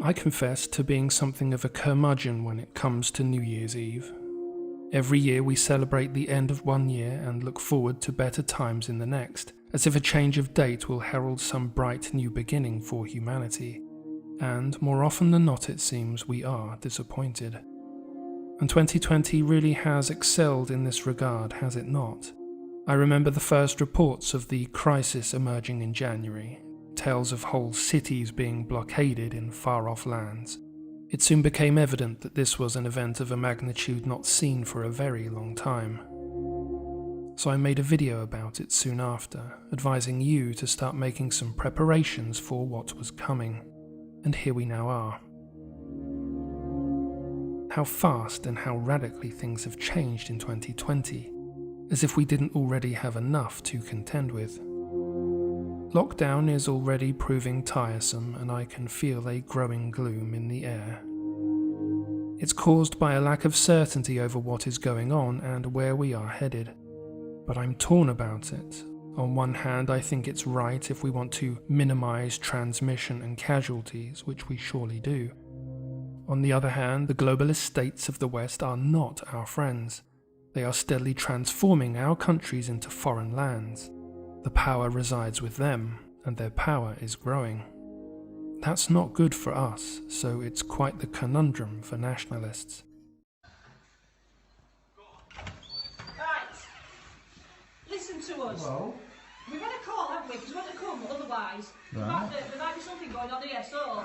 I confess to being something of a curmudgeon when it comes to New Year's Eve. Every year we celebrate the end of one year and look forward to better times in the next, as if a change of date will herald some bright new beginning for humanity. And more often than not, it seems, we are disappointed. And 2020 really has excelled in this regard, has it not? I remember the first reports of the crisis emerging in January, tales of whole cities being blockaded in far-off lands. It soon became evident that this was an event of a magnitude not seen for a very long time. So I made a video about it soon after, advising you to start making some preparations for what was coming. And here we now are. How fast and how radically things have changed in 2020, as if we didn't already have enough to contend with. Lockdown is already proving tiresome, and I can feel a growing gloom in the air. It's caused by a lack of certainty over what is going on and where we are headed. But I'm torn about it. On one hand, I think it's right if we want to minimize transmission and casualties, which we surely do. On the other hand, the globalist states of the West are not our friends. They are steadily transforming our countries into foreign lands. The power resides with them, and their power is growing. That's not good for us, so it's quite the conundrum for nationalists. Right, listen to us. Hello? We've had a call, haven't we? Because we want to come, otherwise there might be something going on here, so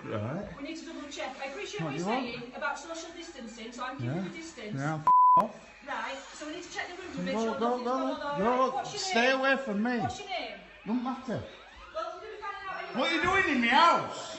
Right. we need to double check. I appreciate what you're saying about social distancing, so I'm keeping the distance. Yeah, off. Right, so we need to check the rooms and make Go, sure go, nothing's going on. go, All go. right? What's your Stay name? away from me. What's your name? Don't matter. Well, we're going to find out anyway. What are you doing in my house?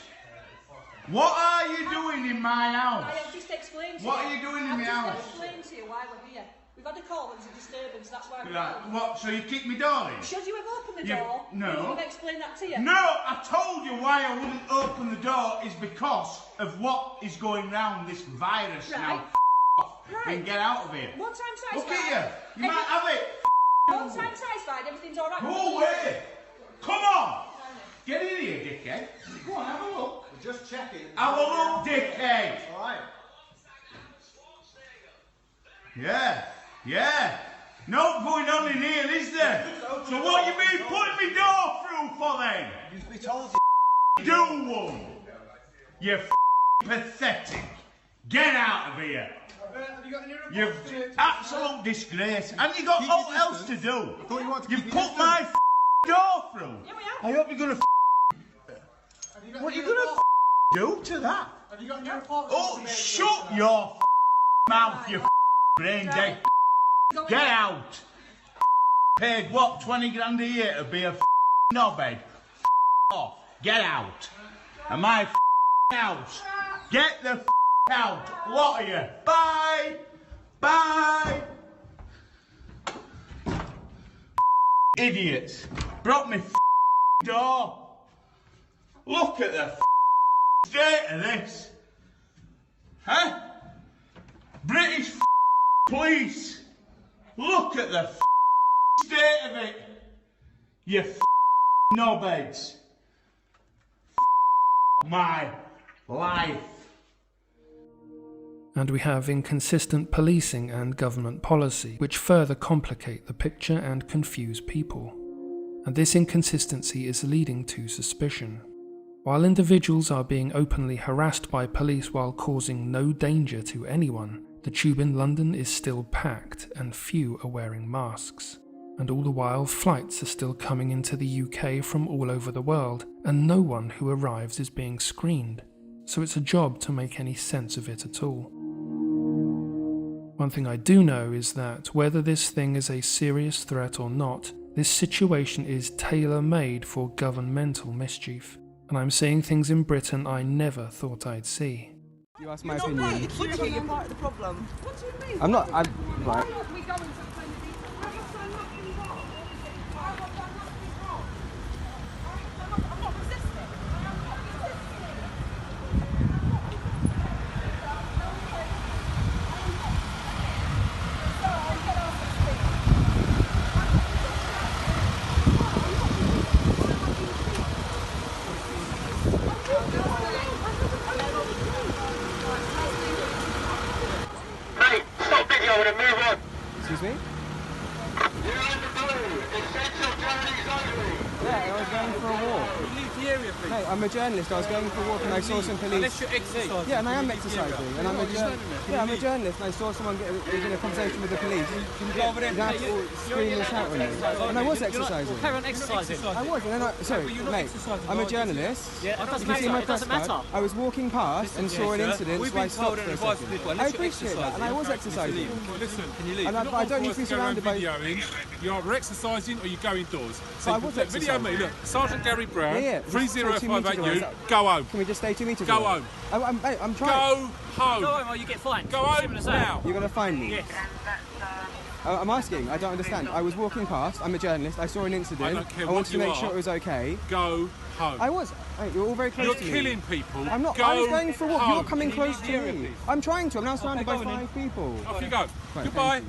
What are you doing in my I house? have just explained to you. What are you doing in my I've house? just explained to you why we're here. We've had a call, there was a disturbance, that's why we're Right, here. what, so you kicked me door in? Should you have opened the You- door? no. We've explained that to you. No, I told you why I wouldn't open the door is because of what is going round this virus Right. now. Right. And get out of here. One time satisfied. Look at you. You might have it. One time satisfied, everything's alright. Go away. Come on. Get in here, dickhead. Go on, have a look. We're just checking. Have a look, dickhead. Alright. Yeah, yeah. No going on in here, is there? So what you been putting me door through for then? We told you. Do one. You pathetic. Get out of here. Have you got any You absolute disgrace. And you got Keep all your else to distance. do. I thought you wanted to You've keep your put my door through. Yeah, we have. I hope you're gonna what are you gonna do to that? Have you got any reports? Oh, shut your mouth, you brain dead. Get out. Paid what, 20 grand a year to be a knobhead? Off. Get out. And my house. Get the out. Lot of you. Bye. Bye. Idiots. Brought me door. Look at the state of this. Huh? British police. Look at the state of it. You knobheads. My life. And we have inconsistent policing and government policy, which further complicate the picture and confuse people. And this inconsistency is leading to suspicion. While individuals are being openly harassed by police while causing no danger to anyone, the tube in London is still packed and few are wearing masks. And all the while, flights are still coming into the UK from all over the world, and no one who arrives is being screened. So it's a job to make any sense of it at all. One thing I do know is that whether this thing is a serious threat or not, this situation is tailor-made for governmental mischief. And I'm seeing things in Britain I never thought I'd see. You ask my opinion. You're part of the problem. What do you mean? I'm not. Right. Why aren't we going to find the details? I'm not saying nothing's wrong. Why have I done nothing wrong? I'm not resisting. I am not resisting. I'm over and move on. Excuse me? You're on the blue. Essential journeys only. Yeah, I was going for a walk. Leave the area, please. Mate, I'm a journalist. I was going for a walk and I saw some police. Unless you're exercising. Yeah, and I am exercising. And I'm a I'm a journalist and I saw someone get in a conversation with the police. Can you go over there? You have to scream and shout on me. And I was exercising. Carry on exercising. I was, and then sorry, mate, I'm a journalist. Yeah, it You can see my It press doesn't card. matter. I was walking past and saw an incident, We've so I been told stopped and for a advised to second. this one. I appreciate that, and I was exercising. Listen, Can you leave? And I don't need to be surrounded by... videoing. You're either exercising or you go indoors. So I you was can video me. exercising. Look, Sergeant Gary Brown, Yeah, yeah. 3058U, go home. Can we just stay 2 meters Go away? home. I'm trying. Go home. Go home or you get fined. Go home Simple as that. now. You're going to find me? Yes. I'm asking. I don't understand. I was walking past. I'm a journalist. I saw an incident. I don't care I wanted what to you make are. sure it was okay. Go home. I was. Hey, you're all very close You're to me. killing people. I'm not. Go I was going for a walk. home. You're coming close to area, me. please? I'm trying to. I'm now surrounded by go on 5 people. Off you go. Right, Goodbye.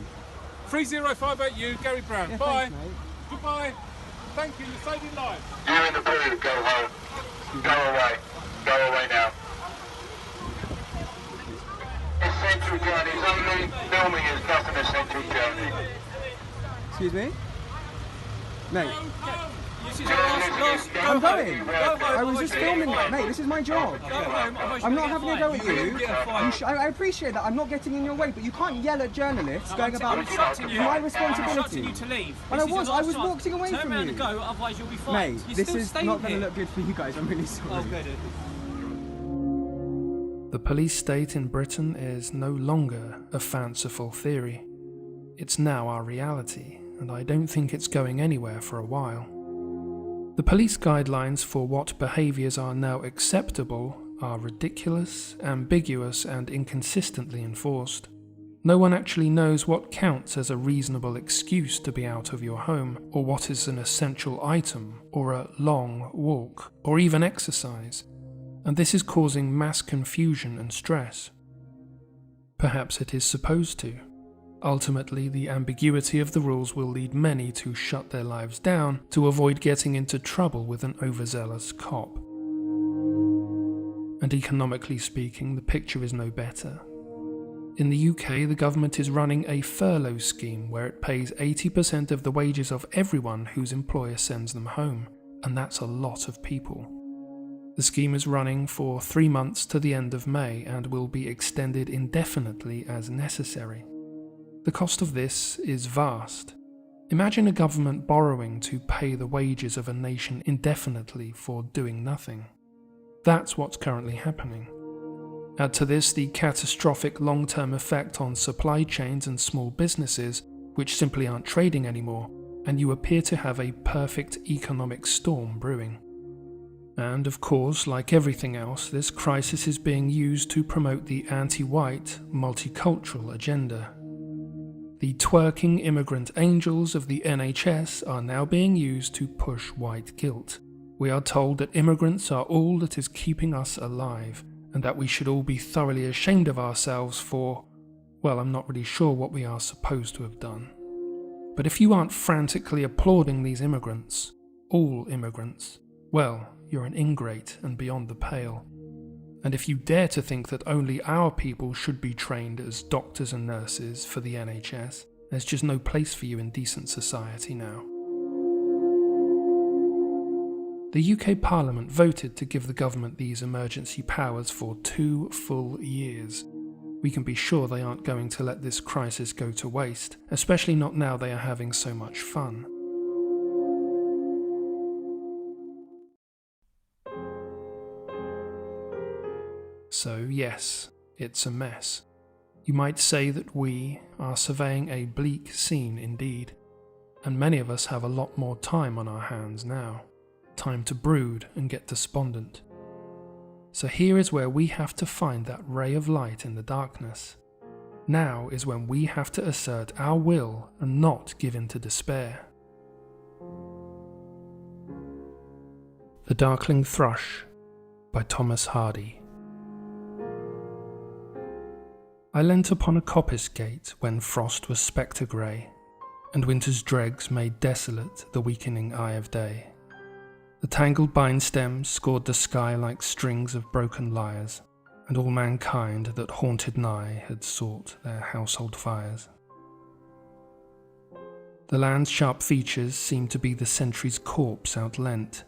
thank you. 3058U, Gary Brown. Yeah, Bye. thanks, mate. Goodbye. Thank you. You're saving lives. You're in the blue. Go home. Go away. Go away now. Essential journeys only. Filming is not an essential journey. Excuse me? Mate, This is your last. I'm going. Go home. I was just filming. Mate, this is my job. Go home. otherwise I'm you'll not get having a go fined. at you. get a fine. I appreciate that. I'm not getting in your way, but you can't yell at journalists going about instructing you. my I'm instructing responsibility. you to leave. And This is your I last was chance. walking away Turn from around you. and go, otherwise you'll be Mate, fined. You're this still is staying not going to here. look good for you guys. I'm really sorry. Oh, good. The police state in Britain is no longer a fanciful theory. It's now our reality, and I don't think it's going anywhere for a while. The police guidelines for what behaviours are now acceptable are ridiculous, ambiguous, and inconsistently enforced. No one actually knows what counts as a reasonable excuse to be out of your home, or what is an essential item, or a long walk, or even exercise, and this is causing mass confusion and stress. Perhaps it is supposed to. Ultimately, the ambiguity of the rules will lead many to shut their lives down to avoid getting into trouble with an overzealous cop. And economically speaking, the picture is no better. In the UK, the government is running a furlough scheme where it pays 80% of the wages of everyone whose employer sends them home, and that's a lot of people. The scheme is running for 3 months to the end of May and will be extended indefinitely as necessary. The cost of this is vast. Imagine a government borrowing to pay the wages of a nation indefinitely for doing nothing. That's what's currently happening. Add to this the catastrophic long-term effect on supply chains and small businesses, which simply aren't trading anymore, and you appear to have a perfect economic storm brewing. And of course, like everything else, this crisis is being used to promote the anti-white, multicultural agenda. The twerking immigrant angels of the NHS are now being used to push white guilt. We are told that immigrants are all that is keeping us alive, and that we should all be thoroughly ashamed of ourselves for, well, I'm not really sure what we are supposed to have done. But if you aren't frantically applauding these immigrants, all immigrants, well, you're an ingrate and beyond the pale. And if you dare to think that only our people should be trained as doctors and nurses for the NHS, there's just no place for you in decent society now. The UK Parliament voted to give the government these emergency powers for 2 full years. We can be sure they aren't going to let this crisis go to waste, especially not now they are having so much fun. So yes, it's a mess. You might say that we are surveying a bleak scene indeed, and many of us have a lot more time on our hands now. Time to brood and get despondent. So here is where we have to find that ray of light in the darkness. Now is when we have to assert our will and not give in to despair. The Darkling Thrush by Thomas Hardy. I leant upon a coppice gate when frost was spectre grey, and winter's dregs made desolate the weakening eye of day. The tangled bine stems scored the sky like strings of broken lyres, and all mankind that haunted nigh had sought their household fires. The land's sharp features seemed to be the sentry's corpse outlent,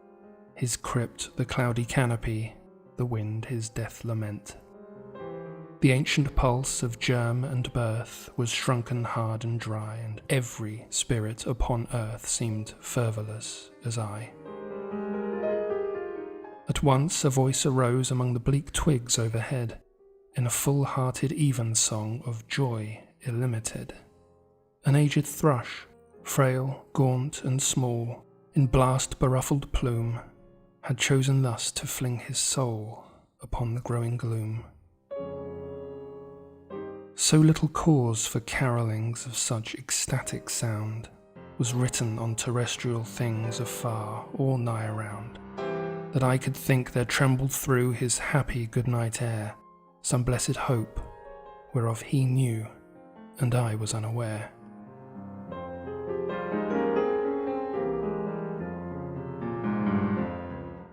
his crypt the cloudy canopy, the wind his death lament. The ancient pulse of germ and birth was shrunken hard and dry, and every spirit upon earth seemed fervorless as I. At once a voice arose among the bleak twigs overhead, in a full-hearted evensong of joy illimited. An aged thrush, frail, gaunt and small, in blast beruffled plume, had chosen thus to fling his soul upon the growing gloom. So little cause for carolings of such ecstatic sound was written on terrestrial things afar or nigh around, that I could think there trembled through his happy good-night air some blessed hope, whereof he knew, and I was unaware.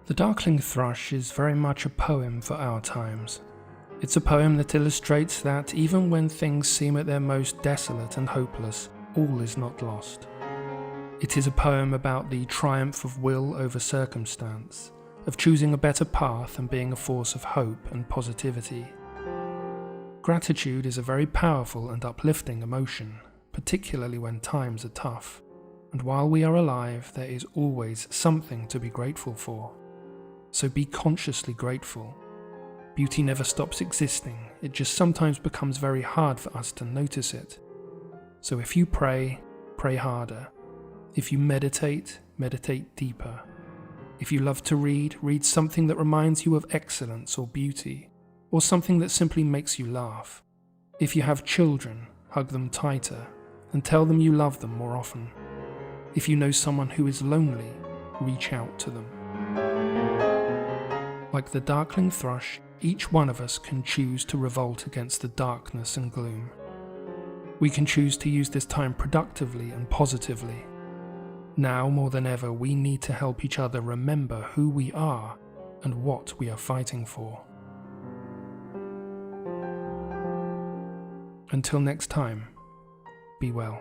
The Darkling Thrush is very much a poem for our times. It's a poem that illustrates that even when things seem at their most desolate and hopeless, all is not lost. It is a poem about the triumph of will over circumstance, of choosing a better path and being a force of hope and positivity. Gratitude is a very powerful and uplifting emotion, particularly when times are tough, and while we are alive, there is always something to be grateful for. So be consciously grateful. Beauty never stops existing, it just sometimes becomes very hard for us to notice it. So if you pray, pray harder. If you meditate, meditate deeper. If you love to read, read something that reminds you of excellence or beauty, or something that simply makes you laugh. If you have children, hug them tighter, and tell them you love them more often. If you know someone who is lonely, reach out to them. Like the Darkling Thrush, each one of us can choose to revolt against the darkness and gloom. We can choose to use this time productively and positively. Now more than ever, we need to help each other remember who we are and what we are fighting for. Until next time, be well.